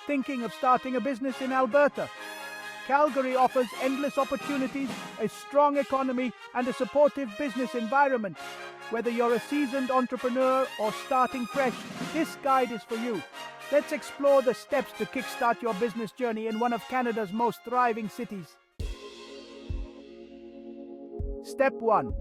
thinking of starting a business in Alberta? Calgary offers endless opportunities, a strong economy, and a supportive business environment. Whether you're a seasoned entrepreneur or starting fresh, this guide is for you. Let's explore the steps to kickstart your business journey in one of Canada's most thriving cities. Step 1.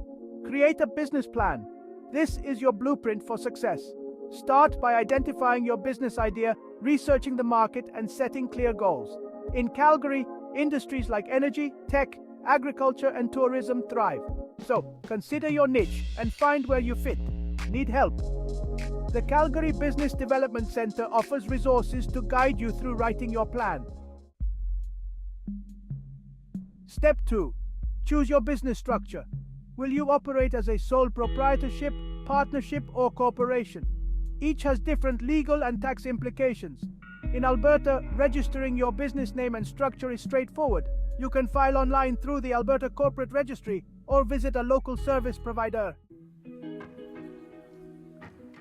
Create a business plan. This is your blueprint for success. Start by identifying your business idea, researching the market, and setting clear goals. In Calgary, industries like energy, tech, agriculture, and tourism thrive. So, consider your niche and find where you fit. Need help? The Calgary Business Development Center offers resources to guide you through writing your plan. Step 2. Choose your business structure. Will you operate as a sole proprietorship, partnership, or corporation? Each has different legal and tax implications. In Alberta, registering your business name and structure is straightforward. You can file online through the Alberta Corporate Registry or visit a local service provider.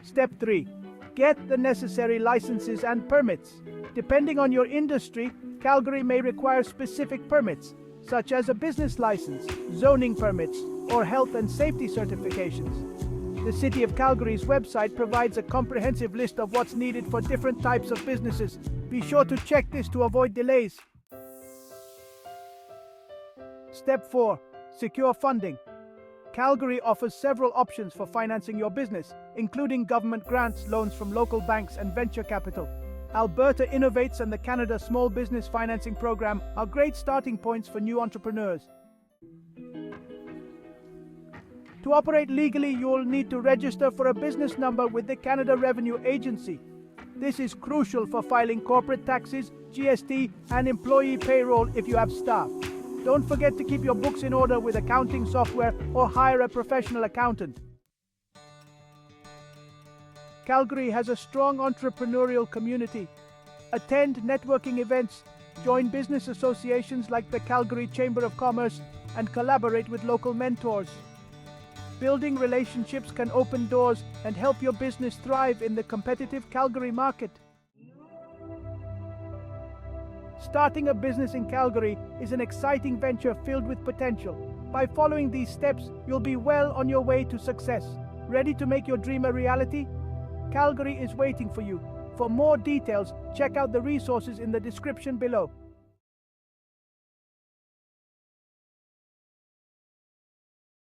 Step 3. Get the necessary licenses and permits. Depending on your industry, Calgary may require specific permits, such as a business license, zoning permits, or health and safety certifications. The City of Calgary's website provides a comprehensive list of what's needed for different types of businesses. Be sure to check this to avoid delays. Step 4. Secure funding. Calgary offers several options for financing your business, including government grants, loans from local banks, and venture capital. Alberta Innovates and the Canada Small Business Financing Program are great starting points for new entrepreneurs. To operate legally, you will need to register for a business number with the Canada Revenue Agency. This is crucial for filing corporate taxes, GST, and employee payroll if you have staff. Don't forget to keep your books in order with accounting software or hire a professional accountant. Calgary has a strong entrepreneurial community. Attend networking events, join business associations like the Calgary Chamber of Commerce, and collaborate with local mentors. Building relationships can open doors and help your business thrive in the competitive Calgary market. Starting a business in Calgary is an exciting venture filled with potential. By following these steps, you'll be well on your way to success. Ready to make your dream a reality? Calgary is waiting for you. For more details, check out the resources in the description below.